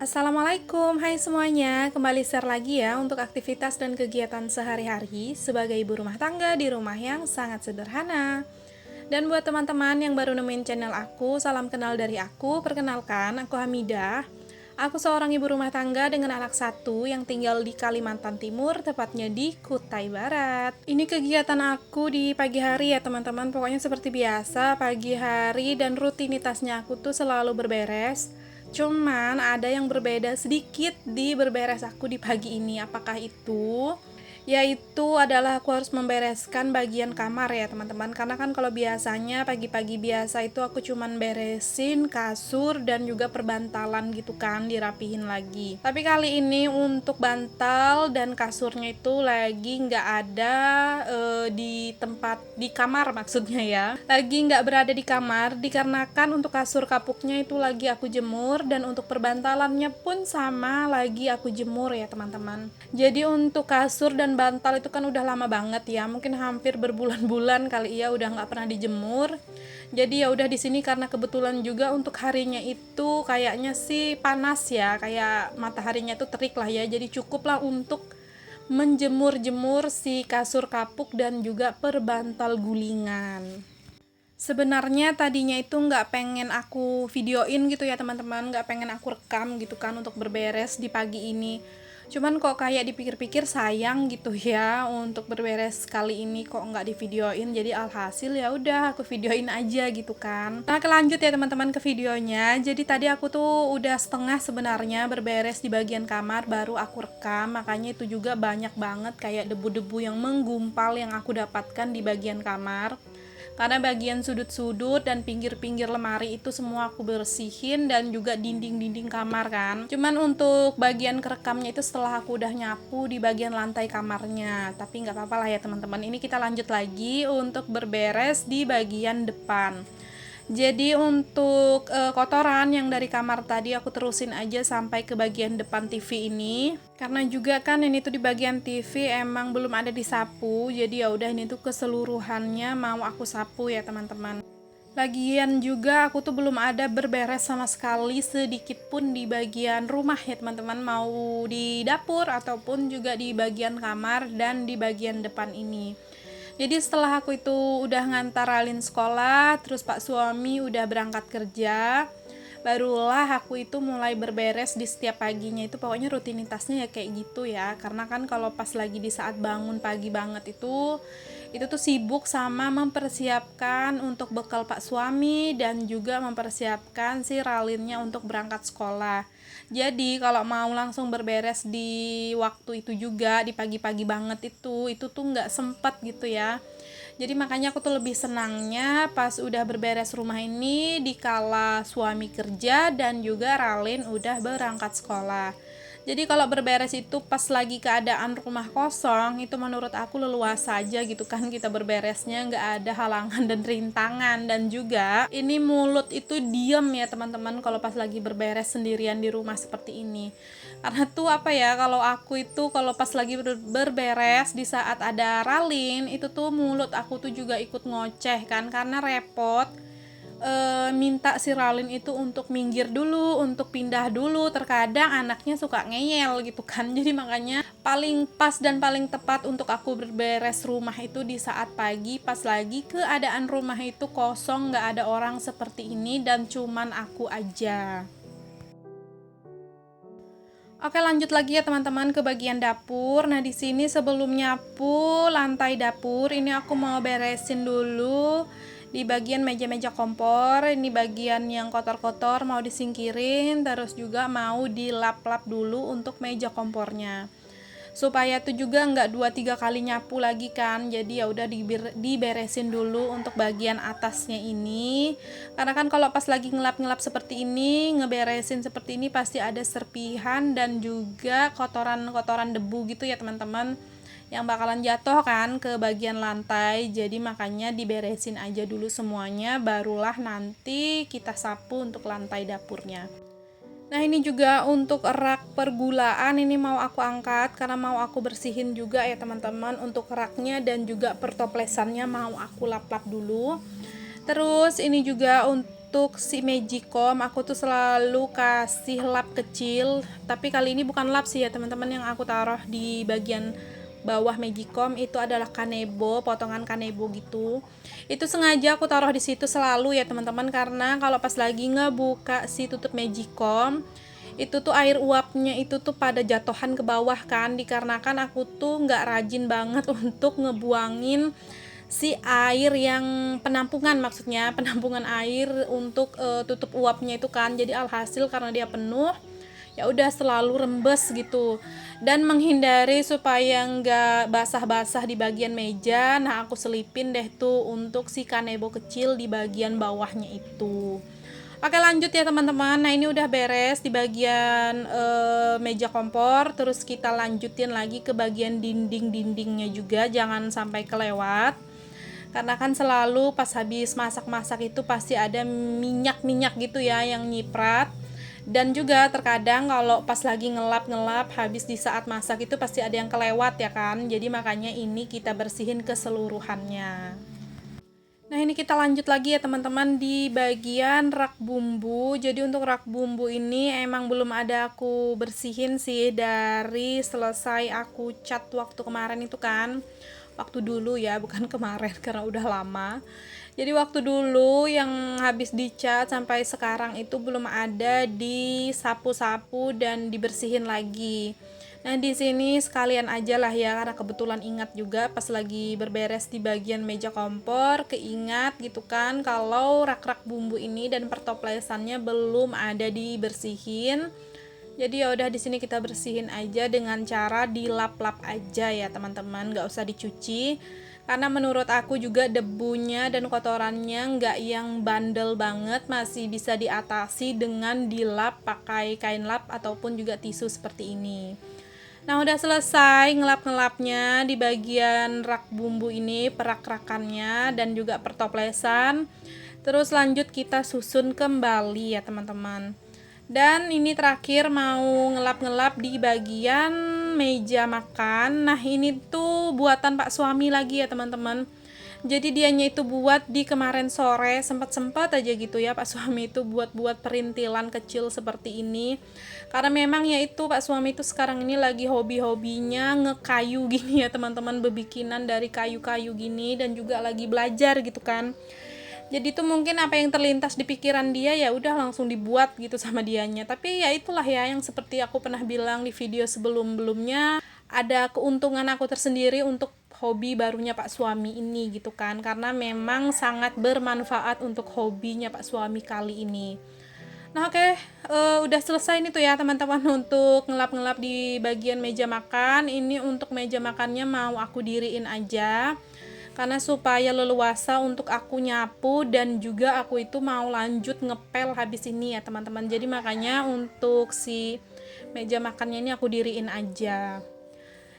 Assalamualaikum, hai semuanya. Kembali share lagi ya untuk aktivitas dan kegiatan sehari-hari sebagai ibu rumah tangga di rumah yang sangat sederhana. Dan buat teman-teman yang baru nemuin channel aku, salam kenal dari aku. Perkenalkan, aku Hamidah. Aku seorang ibu rumah tangga dengan anak satu yang tinggal di Kalimantan Timur, tepatnya di Kutai Barat. Ini kegiatan aku di pagi hari ya teman-teman. Pokoknya seperti biasa, pagi hari dan rutinitasnya aku tuh selalu berberes. Cuman ada yang berbeda sedikit di berberes aku di pagi ini. Apakah itu? Yaitu adalah aku harus membereskan bagian kamar ya teman-teman. Karena kan kalau biasanya pagi-pagi biasa itu aku cuman beresin kasur dan juga perbantalan gitu kan, dirapihin lagi. Tapi kali ini untuk bantal dan kasurnya itu lagi nggak ada di tempat di kamar maksudnya ya. Lagi nggak berada di kamar dikarenakan untuk kasur kapuknya itu lagi aku jemur dan untuk perbantalannya pun sama lagi aku jemur ya teman-teman. Jadi untuk kasur dan bantal itu kan udah lama banget ya, mungkin hampir berbulan-bulan kali ya udah nggak pernah dijemur. Jadi ya udah di sini karena kebetulan juga untuk harinya itu kayaknya sih panas ya, kayak mataharinya itu terik lah ya, jadi cukup lah untuk menjemur-jemur si kasur kapuk dan juga perbantal gulingan. Sebenarnya tadinya itu nggak pengen aku videoin gitu ya teman-teman, nggak pengen aku rekam gitu kan untuk berberes di pagi ini. Cuman kok kayak dipikir-pikir sayang gitu ya untuk berberes kali ini kok nggak divideoin, jadi alhasil ya udah aku videoin aja gitu kan. Nah lanjut ya teman-teman ke videonya. Jadi tadi aku tuh udah setengah sebenarnya berberes di bagian kamar baru aku rekam, makanya itu juga banyak banget kayak debu-debu yang menggumpal yang aku dapatkan di bagian kamar. Karena bagian sudut-sudut dan pinggir-pinggir lemari itu semua aku bersihin dan juga dinding-dinding kamar kan. Cuman untuk bagian kerekamnya itu setelah aku udah nyapu di bagian lantai kamarnya. Tapi nggak apa-apa lah ya teman-teman. Ini kita lanjut lagi untuk berberes di bagian depan. Jadi untuk kotoran yang dari kamar tadi aku terusin aja sampai ke bagian depan TV ini. Karena juga kan ini tuh di bagian TV emang belum ada disapu. Jadi ya udah ini tuh keseluruhannya mau aku sapu ya teman-teman. Lagian juga aku tuh belum ada berberes sama sekali sedikit pun di bagian rumah ya teman-teman, mau di dapur ataupun juga di bagian kamar dan di bagian depan ini. Jadi setelah aku itu udah ngantar Alin sekolah, terus Pak suami udah berangkat kerja, barulah aku itu mulai berberes di setiap paginya. Itu pokoknya rutinitasnya ya kayak gitu ya, karena kan kalau pas lagi di saat bangun pagi banget itu tuh sibuk sama mempersiapkan untuk bekal Pak suami dan juga mempersiapkan si Ralinnya untuk berangkat sekolah. Jadi kalau mau langsung berberes di waktu itu juga di pagi-pagi banget itu tuh nggak sempet gitu ya. Jadi makanya aku tuh lebih senangnya pas udah berberes rumah ini dikala suami kerja dan juga Ralin udah berangkat sekolah. Jadi kalau berberes itu pas lagi keadaan rumah kosong itu menurut aku leluasa aja gitu kan kita berberesnya, nggak ada halangan dan rintangan. Dan juga ini mulut itu diem ya teman-teman kalau pas lagi berberes sendirian di rumah seperti ini. Karena tuh apa ya, kalau aku itu kalau pas lagi berberes di saat ada Ralin itu tuh mulut aku tuh juga ikut ngoceh kan, karena repot minta si Ralin itu untuk minggir dulu, untuk pindah dulu. Terkadang anaknya suka ngeyel gitu kan. Jadi makanya paling pas dan paling tepat untuk aku berberes rumah itu di saat pagi, pas lagi keadaan rumah itu kosong, nggak ada orang seperti ini dan cuman aku aja. Oke, lanjut lagi ya teman-teman ke bagian dapur. Nah, di sini sebelum nyapu lantai dapur, ini aku mau beresin dulu di bagian meja-meja kompor. Ini bagian yang kotor-kotor mau disingkirin, terus juga mau dilap-lap dulu untuk meja kompornya. Supaya tuh juga nggak 2-3 kali nyapu lagi kan, jadi ya udah diberesin dulu untuk bagian atasnya ini, karena kan kalau pas lagi ngelap-ngelap seperti ini, ngeberesin seperti ini pasti ada serpihan dan juga kotoran-kotoran debu gitu ya teman-teman, yang bakalan jatuh kan ke bagian lantai. Jadi makanya diberesin aja dulu semuanya, barulah nanti kita sapu untuk lantai dapurnya. Nah, ini juga untuk rak pergulaan ini mau aku angkat karena mau aku bersihin juga ya teman-teman. Untuk raknya dan juga pertoplesannya mau aku lap-lap dulu. Terus ini juga untuk untuk si Magicom aku tuh selalu kasih lap kecil, tapi kali ini bukan lap sih ya teman-teman, yang aku taruh di bagian bawah Magicom itu adalah kanebo, potongan kanebo gitu. Itu sengaja aku taruh di situ selalu ya teman-teman, karena kalau pas lagi ngebuka si tutup Magicom itu tuh air uapnya itu tuh pada jatuhan ke bawah kan, dikarenakan aku tuh nggak rajin banget untuk ngebuangin si air yang penampungan, maksudnya penampungan air untuk tutup uapnya itu kan. Jadi alhasil karena dia penuh, ya udah selalu rembes gitu. Dan menghindari supaya nggak basah-basah di bagian meja, nah aku selipin deh tuh untuk si kanebo kecil di bagian bawahnya itu. Oke, lanjut ya teman-teman. Nah ini udah beres di bagian meja kompor. Terus kita lanjutin lagi ke bagian dinding-dindingnya juga, jangan sampai kelewat. Karena kan selalu pas habis masak-masak itu pasti ada minyak-minyak gitu ya yang nyiprat. Dan juga terkadang kalau pas lagi ngelap-ngelap habis di saat masak itu pasti ada yang kelewat ya kan. Jadi makanya ini kita bersihin keseluruhannya. Nah ini kita lanjut lagi ya teman-teman di bagian rak bumbu. Jadi untuk rak bumbu ini emang belum ada aku bersihin sih dari selesai aku cat waktu kemarin itu kan. Waktu dulu ya, bukan kemarin karena udah lama. Jadi waktu dulu yang habis dicat sampai sekarang itu belum ada disapu-sapu dan dibersihin lagi. Nah di sini sekalian aja lah ya, karena kebetulan ingat juga pas lagi berberes di bagian meja kompor, keingat gitu kan kalau rak-rak bumbu ini dan pertoplesannya belum ada dibersihin. Jadi ya udah di sini kita bersihin aja dengan cara dilap-lap aja ya teman-teman, nggak usah dicuci. Karena menurut aku juga debunya dan kotorannya nggak yang bandel banget, masih bisa diatasi dengan dilap pakai kain lap ataupun juga tisu seperti ini. Nah udah selesai ngelap-ngelapnya di bagian rak bumbu ini, perak-rakannya dan juga pertoplesan. Terus lanjut kita susun kembali ya teman-teman. Dan ini terakhir mau ngelap-ngelap di bagian meja makan. Nah ini tuh buatan Pak suami lagi ya teman-teman. Jadi dianya itu buat di kemarin sore, sempat-sempat aja gitu ya Pak suami itu buat perintilan kecil seperti ini. Karena memang ya itu Pak suami itu sekarang ini lagi hobi-hobinya ngekayu gini ya teman-teman, bebikinan dari kayu-kayu gini, dan juga lagi belajar gitu kan. Jadi itu mungkin apa yang terlintas di pikiran dia ya udah langsung dibuat gitu sama dianya. Tapi ya itulah ya yang seperti aku pernah bilang di video sebelum-belumnya, ada keuntungan aku tersendiri untuk hobi barunya Pak suami ini gitu kan, karena memang sangat bermanfaat untuk hobinya Pak suami kali ini. Nah oke, udah selesai nih tuh ya teman-teman untuk ngelap-ngelap di bagian meja makan. Ini untuk meja makannya mau aku diriin aja karena supaya leluasa untuk aku nyapu, dan juga aku itu mau lanjut ngepel habis ini ya teman-teman. Jadi makanya untuk si meja makannya ini aku diriin aja.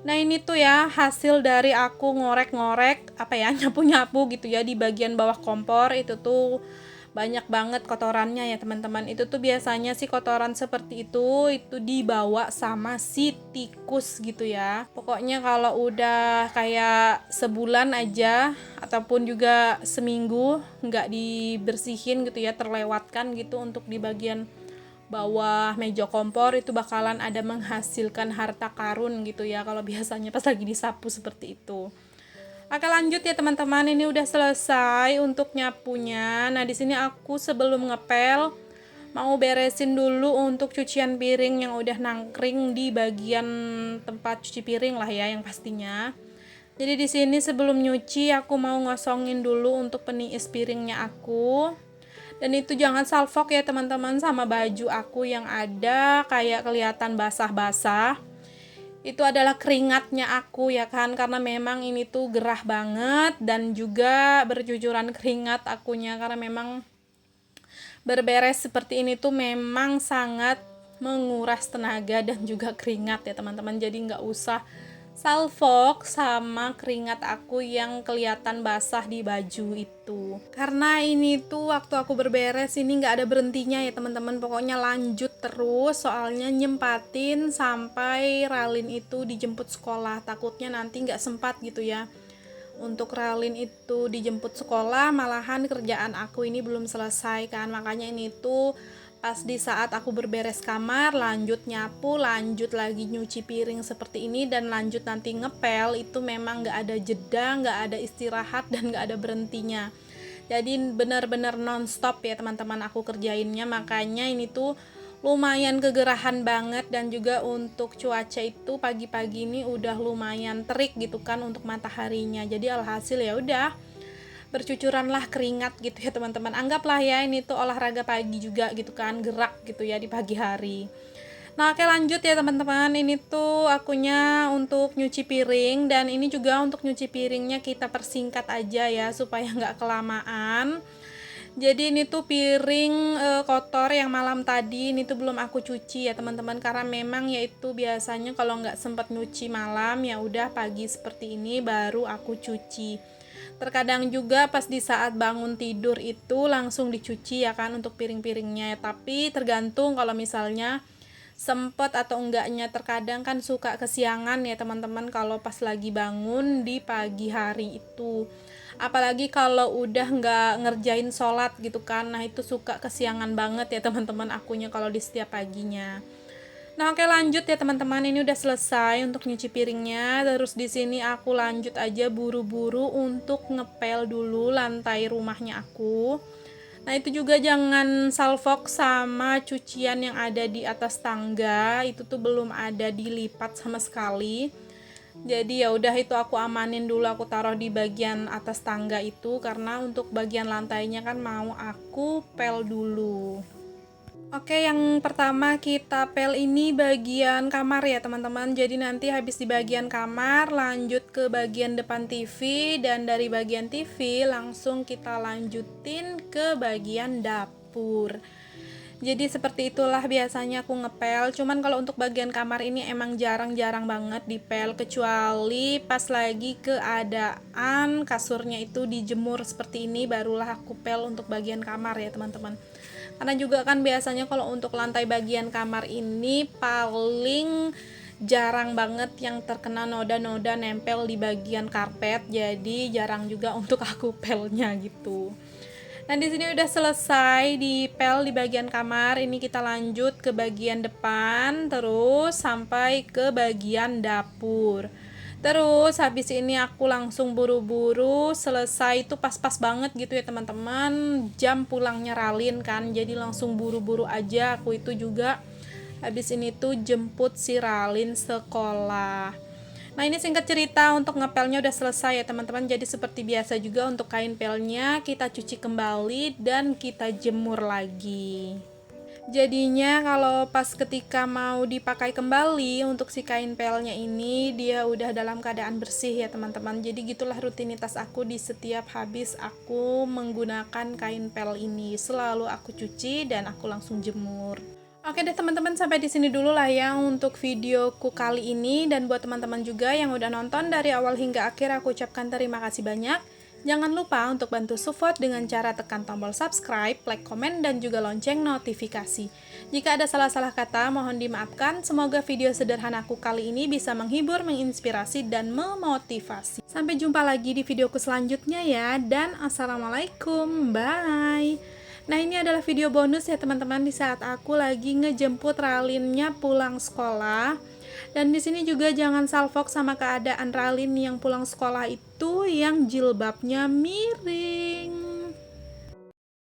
Nah ini tuh ya hasil dari aku ngorek-ngorek apa ya, nyapu-nyapu gitu ya di bagian bawah kompor. Itu tuh banyak banget kotorannya ya teman-teman. Itu tuh biasanya sih kotoran seperti itu dibawa sama si tikus gitu ya. Pokoknya kalau udah kayak sebulan aja ataupun juga seminggu nggak dibersihin gitu ya, terlewatkan gitu untuk di bagian bawah meja kompor, itu bakalan ada menghasilkan harta karun gitu ya kalau biasanya pas lagi disapu seperti itu. Oke lanjut ya teman-teman, ini udah selesai untuk nyapunya. Nah di sini aku sebelum ngepel mau beresin dulu untuk cucian piring yang udah nangkring di bagian tempat cuci piring lah ya yang pastinya. Jadi di sini sebelum nyuci aku mau ngosongin dulu untuk peniis piringnya aku. Dan itu jangan salfok ya teman-teman sama baju aku yang ada kayak kelihatan basah-basah. Itu adalah keringatnya aku ya kan, karena memang ini tuh gerah banget dan juga bercucuran keringat akunya, karena memang berberes seperti ini tuh memang sangat menguras tenaga dan juga keringat ya teman-teman. Jadi nggak usah salfok sama keringat aku yang kelihatan basah di baju itu, karena ini tuh waktu aku berberes ini nggak ada berhentinya ya teman-teman. Pokoknya lanjut terus, soalnya nyempatin sampai Ralin itu dijemput sekolah, takutnya nanti nggak sempat gitu ya untuk Ralin itu dijemput sekolah, malahan kerjaan aku ini belum selesai kan, makanya ini tuh pas di saat aku berberes kamar, lanjut nyapu, lanjut lagi nyuci piring seperti ini, dan lanjut nanti ngepel, itu memang nggak ada jeda, nggak ada istirahat, dan nggak ada berhentinya. Jadi benar-benar nonstop ya teman-teman aku kerjainnya, makanya ini tuh lumayan kegerahan banget. Dan juga untuk cuaca itu pagi-pagi ini udah lumayan terik gitu kan untuk mataharinya, jadi alhasil ya udah bercucuranlah keringat gitu ya teman-teman. Anggaplah ya ini tuh olahraga pagi juga gitu kan, gerak gitu ya di pagi hari. Nah, oke, lanjut ya teman-teman. Ini tuh akunya untuk nyuci piring, dan ini juga untuk nyuci piringnya kita persingkat aja ya supaya nggak kelamaan. Jadi ini tuh piring kotor yang malam tadi ini tuh belum aku cuci ya teman-teman, karena memang yaitu biasanya kalau nggak sempat nyuci malam ya udah pagi seperti ini baru aku cuci. Terkadang juga pas di saat bangun tidur itu langsung dicuci ya kan untuk piring-piringnya, tapi tergantung kalau misalnya sempet atau enggaknya. Terkadang kan suka kesiangan ya teman-teman kalau pas lagi bangun di pagi hari itu, apalagi kalau udah nggak ngerjain sholat gitu kan, nah itu suka kesiangan banget ya teman-teman akunya kalau di setiap paginya. Nah, oke, lanjut ya teman-teman. Ini udah selesai untuk nyuci piringnya. Terus di sini aku lanjut aja buru-buru untuk ngepel dulu lantai rumahnya aku. Nah, itu juga jangan salfok sama cucian yang ada di atas tangga. Itu tuh belum ada dilipat sama sekali. Jadi ya udah itu aku amanin dulu, aku taruh di bagian atas tangga itu karena untuk bagian lantainya kan mau aku pel dulu. Oke, yang pertama kita pel ini bagian kamar ya teman-teman. Jadi nanti habis di bagian kamar lanjut ke bagian depan TV, dan dari bagian TV langsung kita lanjutin ke bagian dapur. Jadi seperti itulah biasanya aku ngepel. Cuman kalau untuk bagian kamar ini emang jarang-jarang banget dipel, kecuali pas lagi keadaan kasurnya itu dijemur seperti ini barulah aku pel untuk bagian kamar ya teman-teman. Karena juga kan biasanya kalau untuk lantai bagian kamar ini paling jarang banget yang terkena noda-noda nempel di bagian karpet, jadi jarang juga untuk aku pelnya gitu. Dan di sini udah selesai di pel di bagian kamar. Ini kita lanjut ke bagian depan terus sampai ke bagian dapur. Terus habis ini aku langsung buru-buru selesai, itu pas-pas banget gitu ya teman-teman, jam pulangnya Ralin kan, jadi langsung buru-buru aja aku itu juga habis ini tuh jemput si Ralin sekolah. Nah, ini singkat cerita untuk ngepelnya udah selesai ya teman-teman. Jadi seperti biasa juga untuk kain pelnya kita cuci kembali dan kita jemur lagi. Jadinya kalau pas ketika mau dipakai kembali untuk si kain pelnya ini, dia udah dalam keadaan bersih ya teman-teman. Jadi gitulah rutinitas aku di setiap habis aku menggunakan kain pel ini. Selalu aku cuci dan aku langsung jemur. Oke deh teman-teman, sampai di sini dulu lah ya untuk videoku kali ini. Dan buat teman-teman juga yang udah nonton dari awal hingga akhir, aku ucapkan terima kasih banyak. Jangan lupa untuk bantu support dengan cara tekan tombol subscribe, like, komen, dan juga lonceng notifikasi. Jika ada salah-salah kata, mohon dimaafkan. Semoga video sederhanaku kali ini bisa menghibur, menginspirasi, dan memotivasi. Sampai jumpa lagi di videoku selanjutnya ya, dan assalamualaikum, bye! Nah, ini adalah video bonus ya teman-teman di saat aku lagi ngejemput Ralinnya pulang sekolah. Dan di sini juga jangan salfok sama keadaan Ralin yang pulang sekolah itu yang jilbabnya miring.